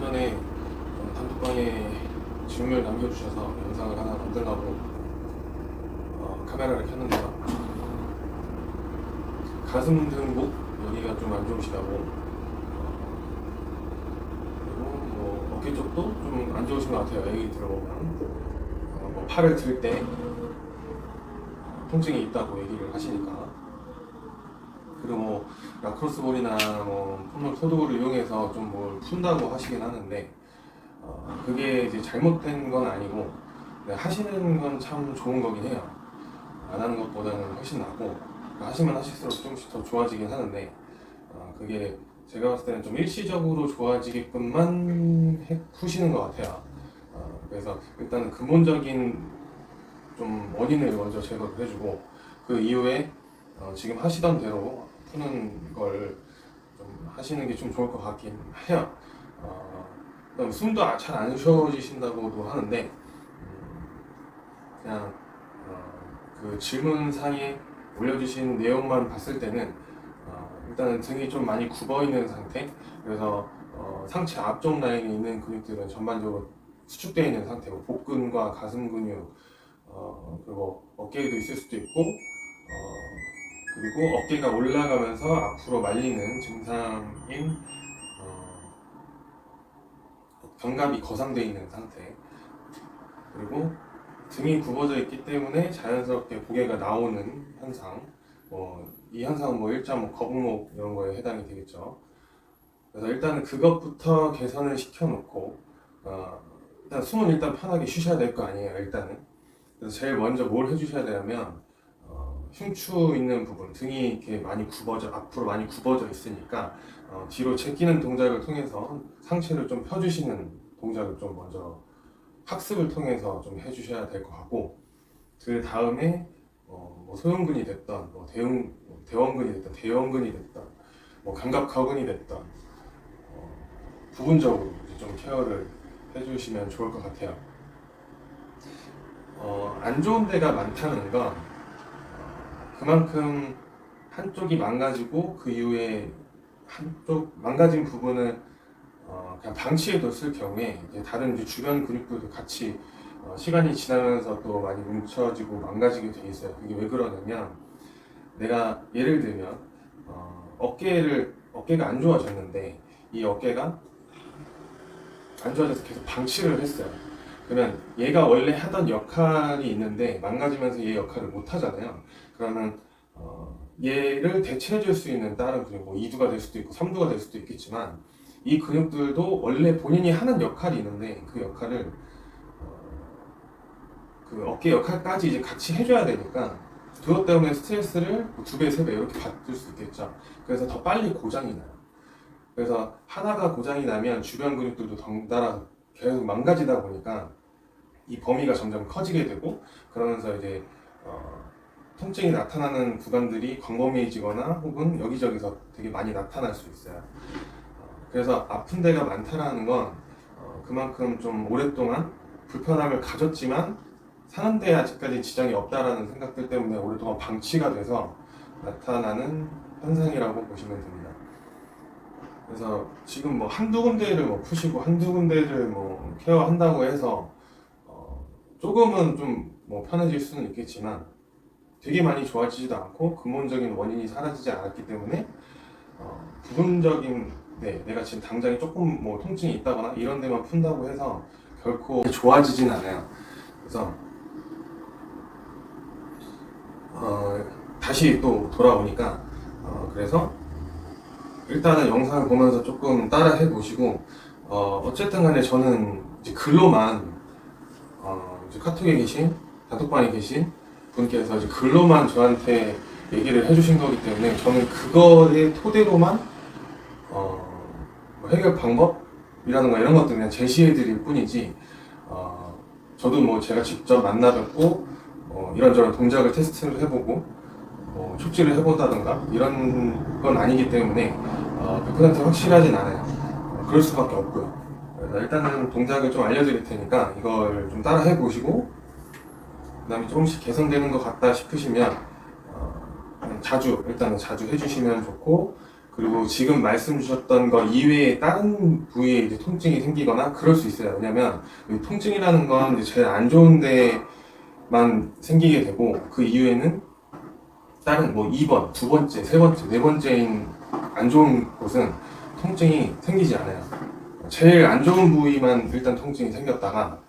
전에 단톡방에 질문을 남겨주셔서 영상을 하나 만들려고 카메라를 켰는데요. 가슴 등목 여기가 좀 안 좋으시다고, 그리고 뭐 어깨 쪽도 좀 안 좋으신 것 같아요. 얘기 들어보면 뭐 팔을 들 때 통증이 있다고 얘기를 하시니까. 그리고 뭐 라크로스볼이나 뭐 폼롤 소도구를 이용해서 좀 뭘 푼다고 하시긴 하는데, 그게 이제 잘못된 건 아니고, 하시는 건 참 좋은 거긴 해요. 안 하는 것보다는 훨씬 낫고, 하시면 하실수록 조금씩 더 좋아지긴 하는데, 그게 제가 봤을 때는 좀 일시적으로 좋아지게끔만 푸시는 것 같아요. 그래서 일단은 근본적인 좀 원인을 먼저 제거를 해주고, 그 이후에 지금 하시던 대로 푸는 걸 좀 하시는 게 좀 좋을 것 같긴 해요. 그다음 숨도 잘 안 쉬어지신다고도 하는데, 그냥 그 질문상에 올려주신 내용만 봤을 때는 일단은 등이 좀 많이 굽어 있는 상태. 그래서 상체 앞쪽 라인에 있는 근육들은 전반적으로 수축되어 있는 상태고, 복근과 가슴 근육, 그리고 어깨에도 있을 수도 있고, 그리고 어깨가 올라가면서 앞으로 말리는 증상인 견갑이 거상되어 있는 상태. 그리고 등이 굽어져 있기 때문에 자연스럽게 고개가 나오는 현상. 이 현상은 일단 거북목 이런 거에 해당이 되겠죠. 그래서 일단은 그것부터 개선을 시켜놓고, 일단 숨은 일단 편하게 쉬셔야 될 거 아니에요, 일단은. 그래서 제일 먼저 뭘 해주셔야 되냐면, 흉추 있는 부분, 등이 이렇게 많이 앞으로 많이 굽어져 있으니까, 뒤로 제끼는 동작을 통해서 상체를 좀 펴주시는 동작을 좀 먼저 학습을 통해서 좀 해주셔야 될 것 같고, 그 다음에 소형근이 됐던, 대원근이 됐던, 대형근이 됐던, 견갑하근이 됐던, 부분적으로 좀 케어를 해주시면 좋을 것 같아요. 안 좋은 데가 많다는 건 그만큼 한쪽이 망가지고, 그 이후에 한쪽 망가진 부분을 그냥 방치해뒀을 경우에 다른 이제 주변 근육들도 같이 시간이 지나면서 또 많이 뭉쳐지고 망가지게 돼 있어요. 그게 왜 그러냐면, 내가 예를 들면 어깨가 안 좋아졌는데, 이 어깨가 안 좋아져서 계속 방치를 했어요. 그러면 얘가 원래 하던 역할이 있는데 망가지면서 얘 역할을 못 하잖아요. 그러면 얘를 대체해 줄 수 있는 다른 근육, 2두가 될 수도 있고 3두가 될 수도 있겠지만, 이 근육들도 원래 본인이 하는 역할이 있는데, 그 역할을 그 어깨 역할까지 이제 같이 해줘야 되니까, 그것 때문에 스트레스를 2배, 3배 이렇게 받을 수 있겠죠. 그래서 더 빨리 고장이 나요. 그래서 하나가 고장이 나면 주변 근육들도 덩달아 계속 망가지다 보니까 이 범위가 점점 커지게 되고, 그러면서 이제 통증이 나타나는 구간들이 광범위해지거나 혹은 여기저기서 되게 많이 나타날 수 있어요. 그래서 아픈 데가 많다라는 건 그만큼 좀 오랫동안 불편함을 가졌지만 사는 데에 아직까지 지장이 없다라는 생각들 때문에 오랫동안 방치가 돼서 나타나는 현상이라고 보시면 됩니다. 그래서 지금 한두 군데를 푸시고 한두 군데를 케어한다고 해서 조금은 좀 편해질 수는 있겠지만, 되게 많이 좋아지지도 않고 근본적인 원인이 사라지지 않았기 때문에 부분적인, 내가 지금 당장에 조금 통증이 있다거나 이런 데만 푼다고 해서 결코 좋아지진 않아요. 그래서 다시 또 돌아오니까, 그래서 일단은 영상을 보면서 조금 따라 해보시고, 어쨌든 간에 저는 이제 글로만, 이제 카톡에 계신, 단톡방에 계신 분께서 이제 글로만 저한테 얘기를 해주신 거기 때문에, 저는 그거의 토대로만 해결 방법이라든가 이런 것들 그냥 제시해 드릴 뿐이지, 저도 제가 직접 만나 뵙고 이런저런 동작을 테스트를 해보고 촉지를 해본다든가 이런 건 아니기 때문에 100% 확실하진 않아요. 그럴 수밖에 없고요. 그래서 일단은 동작을 좀 알려드릴 테니까 이걸 좀 따라 해보시고, 그 다음에 조금씩 개선되는 것 같다 싶으시면 일단은 자주 해주시면 좋고, 그리고 지금 말씀 주셨던 거 이외에 다른 부위에 이제 통증이 생기거나 그럴 수 있어요. 왜냐면 이 통증이라는 건 이제 제일 안 좋은 데만 생기게 되고 그 이후에는 다른 뭐 2번, 두 번째, 세 번째, 네 번째인 안 좋은 곳은 통증이 생기지 않아요. 제일 안 좋은 부위만 일단 통증이 생겼다가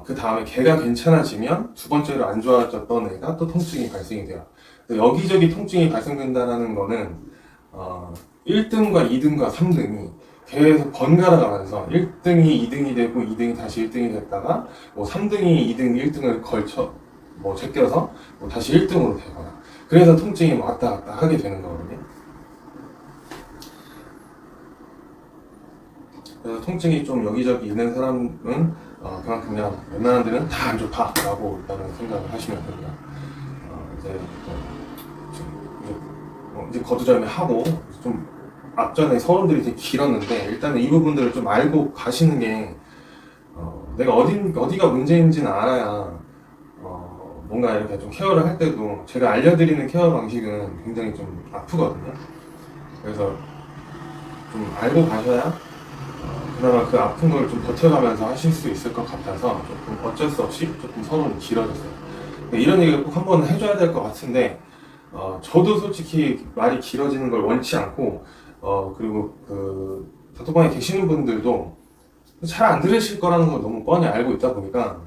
그 다음에 걔가 괜찮아지면 두 번째로 안 좋아졌던 애가 또 통증이 발생이 돼요. 여기저기 통증이 발생된다는 거는 1등과 2등과 3등이 계속 번갈아 가면서 1등이 2등이 되고 2등이 다시 1등이 됐다가 뭐 3등이 2등, 1등을 걸쳐 뭐 제껴서 뭐 다시 1등으로 되거나 그래서 통증이 왔다 갔다 하게 되는 거거든요. 그래서 통증이 좀 여기저기 있는 사람은 그만큼 그냥 웬만한 데는 다 안 좋다라고 일단은 생각을 하시면 됩니다. 이제 이제 거두절미 하고 좀 앞전에 서론들이 되게 길었는데 일단은 이 부분들을 좀 알고 가시는 게 내가 어디가 문제인지는 알아야 뭔가 이렇게 좀 케어를 할 때도 제가 알려드리는 케어 방식은 굉장히 좀 아프거든요. 그래서 좀 알고 가셔야 그나마 그 아픈 걸 좀 버텨가면서 하실 수 있을 것 같아서 조금 어쩔 수 없이 조금 서론이 길어졌어요. 이런 얘기를 꼭 한번 해줘야 될 것 같은데 저도 솔직히 말이 길어지는 걸 원치 않고 그리고 그 단톡방에 계시는 분들도 잘 안 들으실 거라는 걸 너무 뻔히 알고 있다 보니까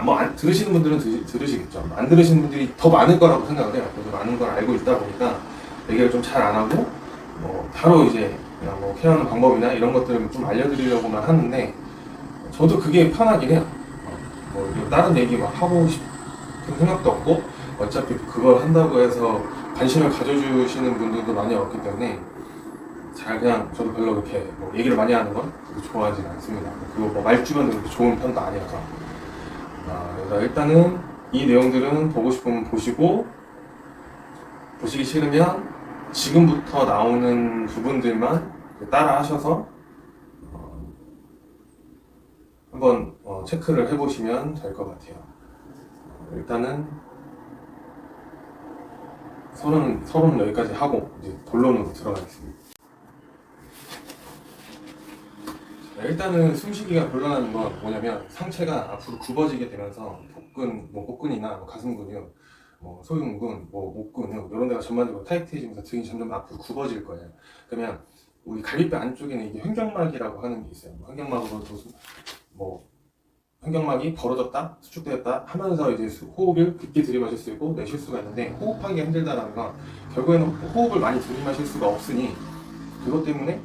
뭐안 들으시는 분들은 들으시겠죠. 안 들으시는 분들이 더 많을 거라고 생각을 해요. 그래서 많은 걸 알고 있다 보니까 얘기를 좀 잘 안 하고 바로 이제 그냥 뭐 케어하는 방법이나 이런 것들을 좀 알려드리려고만 하는데 저도 그게 편하긴 해요. 뭐 다른 얘기 막 하고 싶은 생각도 없고 어차피 그걸 한다고 해서 관심을 가져주시는 분들도 많이 없기 때문에 잘 그냥 저도 별로 그렇게 뭐 얘기를 많이 하는 건 좋아하지 않습니다. 그리고 뭐 말주변도 그렇게 좋은 편도 아니라서 그래서 일단은 이 내용들은 보고 싶으면 보시고 보시기 싫으면 지금부터 나오는 부분들만 따라 하셔서 한번 체크를 해보시면 될 것 같아요. 일단은 서론은 여기까지 하고 이제 본론으로 들어가겠습니다. 일단은 숨쉬기가 곤란한 건 뭐냐면 상체가 앞으로 굽어지게 되면서 복근이나 가슴 근육, 소흉근, 목 근육 이런 데가 전반적으로 타이트해지면서 등이 점점 앞으로 굽어질 거예요. 그러면 우리 갈비뼈 안쪽에는 이게 횡격막이라고 하는 게 있어요. 횡격막이 벌어졌다, 수축되었다 하면서 이제 호흡을 깊게 들이마실 수 있고 내쉴 수가 있는데 호흡하기가 힘들다는 건 결국에는 호흡을 많이 들이마실 수가 없으니 그것 때문에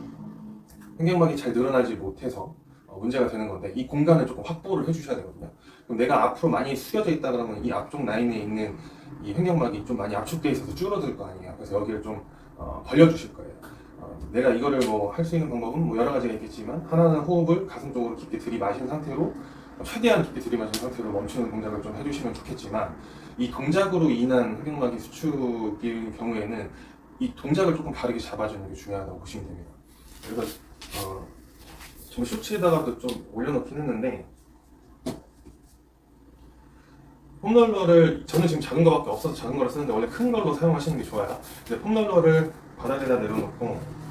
횡격막이 잘 늘어나지 못해서 문제가 되는 건데 이 공간을 조금 확보를 해주셔야 되거든요. 그럼 내가 앞으로 많이 숙여져 있다 그러면 이 앞쪽 라인에 있는 이 횡격막이 좀 많이 압축돼 있어서 줄어들 거 아니에요. 그래서 여기를 좀 벌려주실 거예요. 내가 이거를 뭐 할 수 있는 방법은 뭐 여러 가지가 있겠지만 하나는 호흡을 가슴 쪽으로 깊게 들이마신 상태로 최대한 깊게 들이마신 상태로 멈추는 동작을 좀 해주시면 좋겠지만 이 동작으로 인한 횡격막이 수축일 경우에는 이 동작을 조금 바르게 잡아주는 게 중요하다고 보시면 됩니다. 그래서 지금 쇼츠에다가도 좀 올려놓긴 했는데 폼롤러를 저는 지금 작은 거밖에 없어서 작은 거를 쓰는데 원래 큰 걸로 사용하시는 게 좋아요. 근데 폼롤러를 바닥에다 내려놓고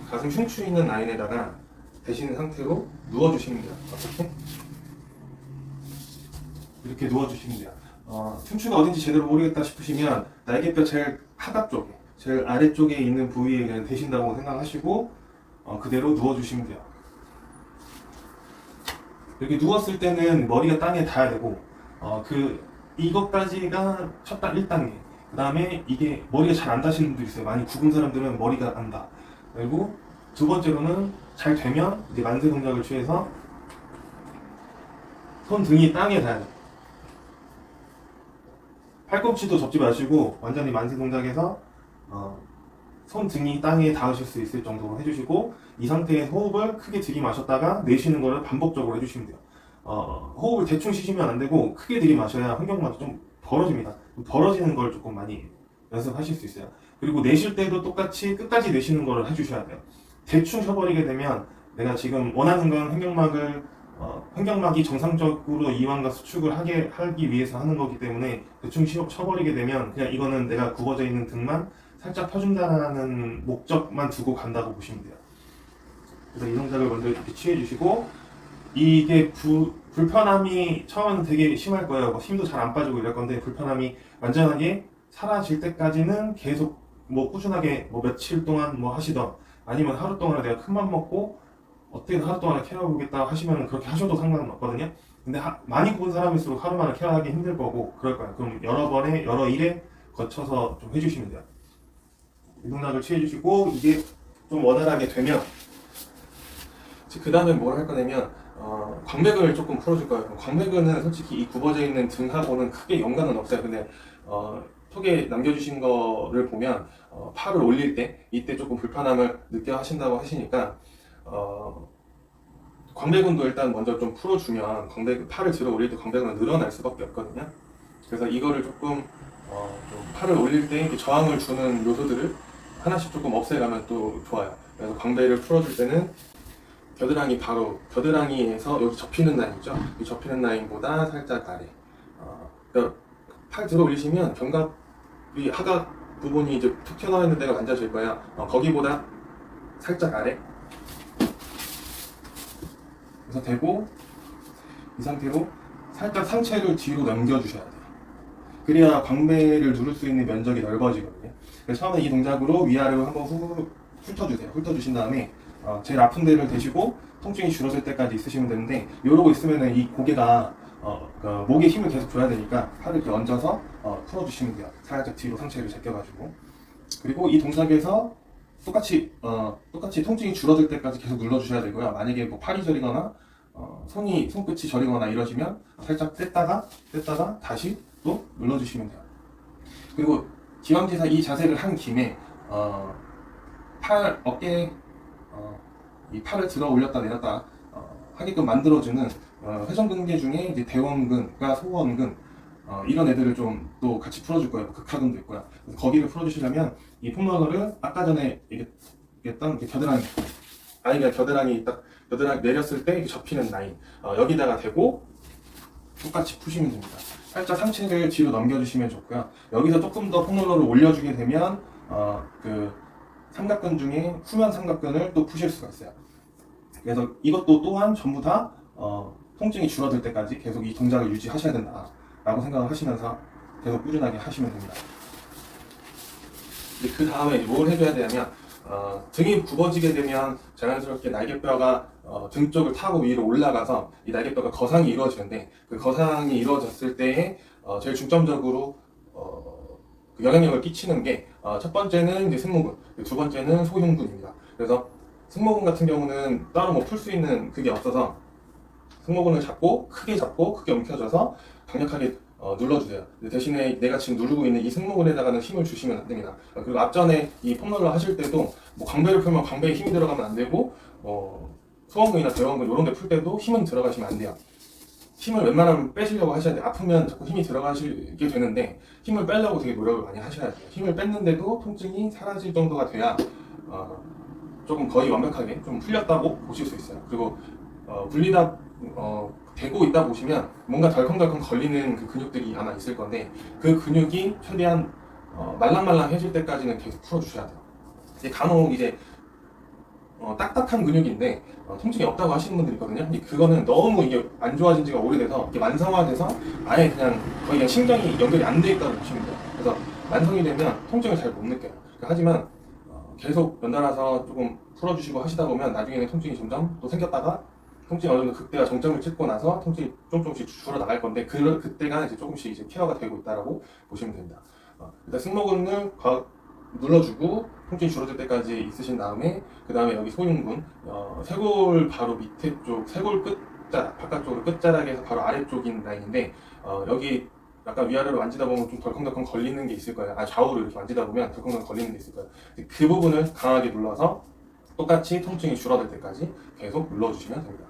가슴 흉추 있는 라인에다가 대신 상태로 누워주시면 돼요. 어떻게? 이렇게 누워주시면 돼요. 흉추가 어딘지 제대로 모르겠다 싶으시면 날개뼈 제일 하단 쪽에, 제일 아래쪽에 있는 부위에 그냥 대신다고 생각하시고 그대로 누워주시면 돼요. 이렇게 누웠을 때는 머리가 땅에 닿아야 되고 이것까지가 첫 1단계. 그 다음에 이게 머리가 잘 안 닿으시는 분들 있어요. 많이 굽은 사람들은 머리가 안 닿아. 그리고 두 번째로는 잘 되면 이제 만세 동작을 취해서 손 등이 땅에 닿아요. 팔꿈치도 접지 마시고 완전히 만세 동작에서 손 등이 땅에 닿으실 수 있을 정도로 해주시고 이 상태에서 호흡을 크게 들이마셨다가 내쉬는 거를 반복적으로 해주시면 돼요. 호흡을 대충 쉬시면 안 되고 크게 들이마셔야 횡격막이 좀 벌어집니다. 벌어지는 걸 조금 많이 연습하실 수 있어요. 그리고 내쉴 때도 똑같이 끝까지 내쉬는 거를 해주셔야 돼요. 대충 쉬어버리게 되면 내가 지금 원하는 건 횡격막이 정상적으로 이완과 수축을 하기 위해서 하는 거기 때문에 대충 쳐버리게 되면 그냥 이거는 내가 굽어져 있는 등만 살짝 펴준다는 목적만 두고 간다고 보시면 돼요. 그래서 이 동작을 먼저 이렇게 취해주시고, 이게 불편함이 처음에는 되게 심할 거예요. 뭐 힘도 잘 안 빠지고 이럴 건데, 불편함이 완전하게 사라질 때까지는 계속 뭐 꾸준하게 뭐 며칠 동안 뭐 하시던, 아니면 하루 동안에 내가 큰맘 먹고 어떻게든 하루 동안에 케어해보겠다 하시면 그렇게 하셔도 상관은 없거든요. 근데 많이 본 사람일수록 하루 만에 케어하기 힘들 거고 그럴 거예요. 그럼 여러 번에 여러 일에 거쳐서 좀 해주시면 돼요. 이 동작을 취해주시고, 이게 좀 원활하게 되면 그 다음에 뭘 할 거냐면 광배근을 조금 풀어줄 거예요. 광배근은 솔직히 이 굽어져 있는 등하고는 크게 연관은 없어요. 근데 톡에 남겨주신 거를 보면 팔을 올릴 때 이때 조금 불편함을 느껴 하신다고 하시니까 광배근도 일단 먼저 좀 풀어주면 팔을 들어 올릴 때 광배근은 늘어날 수밖에 없거든요. 그래서 이거를 조금 좀 팔을 올릴 때 저항을 주는 요소들을 하나씩 조금 없애가면 또 좋아요. 그래서 광배를 풀어줄 때는 겨드랑이에서 여기 접히는 라인이죠. 이 접히는 라인보다 살짝 아래. 그러니까 팔 들어 올리시면 견갑이 하각 부분이 이제 툭 튀어나와 있는 데가 만져질 거예요. 거기보다 살짝 아래. 그래서 대고 이 상태로 살짝 상체를 뒤로 넘겨주셔야 돼요. 그래야 광배를 누를 수 있는 면적이 넓어지거든요. 그래서 처음에 이 동작으로 위아래로 한번 훑어주세요. 훑어주신 다음에 제일 아픈 데를 대시고 통증이 줄어들 때까지 있으시면 되는데, 이러고 있으면 이 고개가 그 목에 힘을 계속 줘야 되니까 팔을 이렇게 얹어서 풀어주시면 돼요. 살짝 뒤로 상체를 제껴가지고. 그리고 이 동작에서 똑같이 통증이 줄어들 때까지 계속 눌러주셔야 되고요. 만약에 뭐 팔이 저리거나 손끝이 저리거나 이러시면 살짝 뗐다가 다시 또 눌러주시면 돼요. 그리고 기왕지사 이 자세를 한 김에 어깨 이 팔을 들어 올렸다 내렸다 하게끔 만들어주는 회전근개 중에 이제 대원근과 소원근 이런 애들을 좀 또 같이 풀어줄 거예요. 극하근도 있고요. 거기를 풀어주시려면 이 폼롤러를 아까 전에 얘기했던 겨드랑이, 아이가 겨드랑이 내렸을 때 접히는 라인 여기다가 대고 똑같이 푸시면 됩니다. 살짝 상체를 뒤로 넘겨주시면 좋고요. 여기서 조금 더 폼롤러를 올려주게 되면 그 삼각근 중에 후면 삼각근을 또 푸실 수가 있어요. 그래서 이것도 또한 전부 다 통증이 줄어들 때까지 계속 이 동작을 유지하셔야 된다라고 생각을 하시면서 계속 꾸준하게 하시면 됩니다. 그 다음에 뭘 해줘야 되냐면 등이 굽어지게 되면 자연스럽게 날개뼈가 등 쪽을 타고 위로 올라가서 이 날개뼈가 거상이 이루어지는데, 그 거상이 이루어졌을 때에 제일 중점적으로 그 영향력을 끼치는 게 첫 번째는 이제 승모근, 두 번째는 소흉근입니다. 그래서 승모근 같은 경우는 따로 뭐 풀 수 있는 그게 없어서 승모근을 크게 잡고 크게 움켜줘서 강력하게 눌러주세요. 대신에 내가 지금 누르고 있는 이 승모근에다가는 힘을 주시면 안 됩니다. 그리고 앞전에 이 폼롤러 하실 때도 뭐 광배를 풀면 광배에 힘이 들어가면 안 되고 소원근이나 대원근 이런 데 풀 때도 힘은 들어가시면 안 돼요. 힘을 웬만하면 빼시려고 하셔야 돼요. 아프면 자꾸 힘이 들어가시게 되는데 힘을 빼려고 되게 노력을 많이 하셔야 돼요. 힘을 뺐는데도 통증이 사라질 정도가 돼야 조금 거의 완벽하게 좀 풀렸다고 보실 수 있어요. 그리고 분리다 대고 있다 보시면 뭔가 덜컹덜컹 걸리는 그 근육들이 아마 있을 건데, 그 근육이 최대한 말랑말랑해질 때까지는 계속 풀어주셔야 돼요. 간혹 이제 딱딱한 근육인데 통증이 없다고 하시는 분들이 있거든요. 근데 그거는 너무 이게 안 좋아진 지가 오래돼서 이게 만성화돼서 아예 거의 그냥 신경이 연결이 안 돼 있다고 보시면 돼요. 그래서 만성이 되면 통증을 잘 못 느껴요. 하지만 계속 연달아서 조금 풀어주시고 하시다 보면 나중에는 통증이 점점 또 생겼다가 통증이 어느 정도 극대가 정점을 찍고 나서 통증이 조금씩 줄어 나갈 건데, 그때가 이제 조금씩 이제 케어가 되고 있다라고 보시면 됩니다. 일단 승모근을 눌러주고 통증이 줄어들 때까지 있으신 다음에, 그 다음에 여기 소흉근, 쇄골 바로 밑에 쪽, 쇄골 끝자락, 바깥쪽으로 끝자락에서 바로 아래쪽인 라인인데, 여기 약간 위아래로 만지다 보면 좀 덜컹덜컹 걸리는 게 있을 거예요. 좌우로 이렇게 만지다 보면 덜컹덜컹 걸리는 게 있을 거예요. 그 부분을 강하게 눌러서 똑같이 통증이 줄어들 때까지 계속 눌러주시면 됩니다.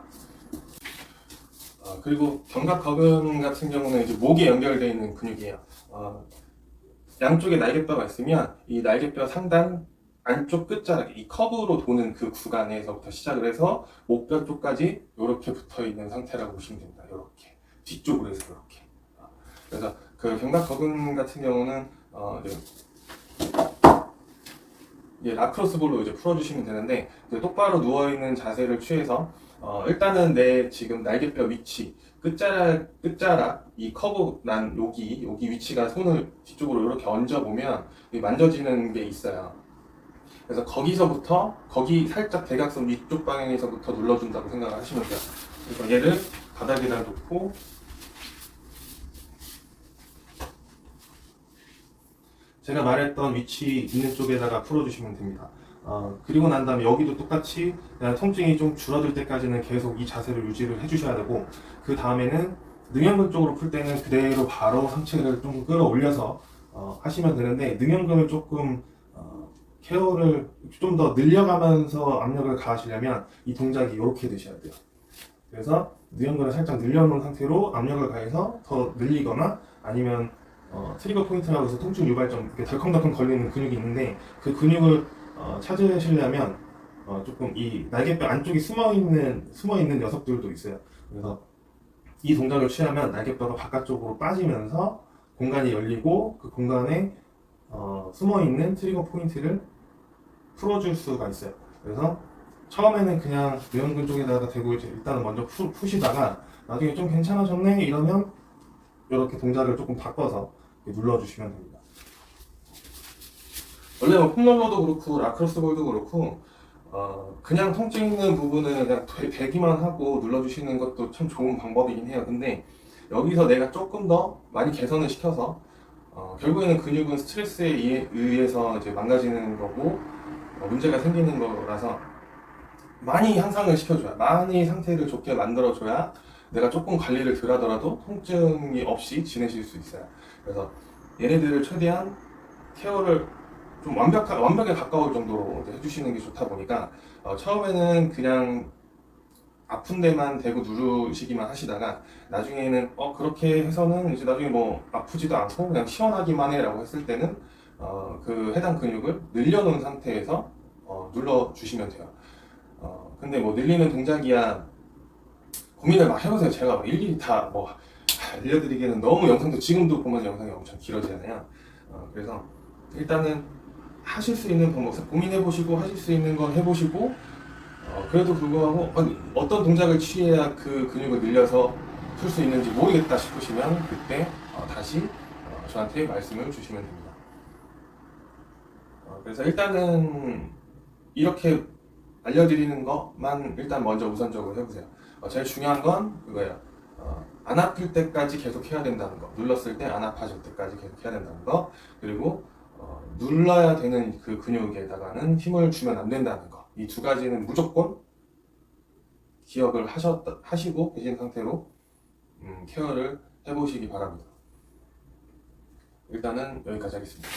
그리고 견갑거근 같은 경우는 이제 목에 연결되어 있는 근육이에요. 양쪽에 날개뼈가 있으면 이 날개뼈 상단 안쪽 끝자락, 이 커브로 도는 그 구간에서부터 시작을 해서 목뼈 쪽까지 이렇게 붙어 있는 상태라고 보시면 됩니다. 이렇게 뒤쪽으로 해서 이렇게. 그래서 그 견갑거근 같은 경우는 이제 이제 라크로스볼로 이제 풀어주시면 되는데, 이제 똑바로 누워있는 자세를 취해서 일단은 내 지금 날개뼈 위치 끝자락 이 커브 난 여기 위치가 손을 뒤쪽으로 이렇게 얹어 보면 만져지는 게 있어요. 그래서 거기 살짝 대각선 위쪽 방향에서부터 눌러준다고 생각을 하시면 돼요. 그래서 얘를 바닥에다 놓고 제가 말했던 위치 있는 쪽에다가 풀어주시면 됩니다. 그리고 난 다음에 여기도 똑같이 그냥 통증이 좀 줄어들 때까지는 계속 이 자세를 유지를 해주셔야 되고, 그 다음에는 능형근 쪽으로 풀 때는 그대로 바로 상체를 좀 끌어올려서 하시면 되는데, 능형근을 조금 케어를 좀 더 늘려가면서 압력을 가하시려면 이 동작이 이렇게 되셔야 돼요. 그래서 능형근을 살짝 늘려놓은 상태로 압력을 가해서 더 늘리거나, 아니면 트리거 포인트라고 해서 통증 유발점, 이렇게 덜컹덜컹 걸리는 근육이 있는데 그 근육을 찾으시려면 조금 이 날개뼈 안쪽에 숨어있는 녀석들도 있어요. 그래서 이 동작을 취하면 날개뼈가 바깥쪽으로 빠지면서 공간이 열리고 그 공간에 숨어있는 트리거 포인트를 풀어줄 수가 있어요. 그래서 처음에는 그냥 뇌연근 쪽에다가 대고 이제 일단은 먼저 푸시다가 나중에 좀 괜찮아졌네 이러면 이렇게 동작을 조금 바꿔서 눌러주시면 됩니다. 원래 뭐 폼롤러도 그렇고 라크로스볼도 그렇고 그냥 통증 있는 부분은 그냥 대기만 하고 눌러주시는 것도 참 좋은 방법이긴 해요. 근데 여기서 내가 조금 더 많이 개선을 시켜서 결국에는 근육은 스트레스에 의해서 이제 망가지는 거고 문제가 생기는 거라서 많이 향상을 시켜줘야, 많이 상태를 좋게 만들어줘야 내가 조금 관리를 덜 하더라도 통증이 없이 지내실 수 있어요. 그래서 얘네들을 최대한 케어를 좀 완벽에 가까울 정도로 해주시는 게 좋다 보니까 처음에는 그냥 아픈 데만 대고 누르시기만 하시다가 나중에는 그렇게 해서는 이제 나중에 뭐 아프지도 않고 그냥 시원하기만 해라고 했을 때는 그 해당 근육을 늘려놓은 상태에서 눌러주시면 돼요. 근데 뭐 늘리는 동작이야 고민을 막 해보세요. 제가 막 일일이 다 뭐 알려드리기에는 너무 영상도 지금도 보면 영상이 엄청 길어지잖아요. 그래서 일단은 하실 수 있는 방법 고민해보시고 하실 수 있는 건 해보시고 그래도 불구하고 어떤 동작을 취해야 그 근육을 늘려서 풀 수 있는지 모르겠다 싶으시면 그때 다시 저한테 말씀을 주시면 됩니다. 그래서 일단은 이렇게 알려드리는 것만 일단 먼저 우선적으로 해보세요. 제일 중요한 건 그거예요. 안 아플 때까지 계속 해야 된다는 거, 눌렀을 때 안 아파질 때까지 계속 해야 된다는 거, 그리고 눌러야 되는 그 근육에다가는 힘을 주면 안 된다는 거, 이 두 가지는 무조건 기억을 하시고 계신 상태로 케어를 해보시기 바랍니다. 일단은 여기까지 하겠습니다.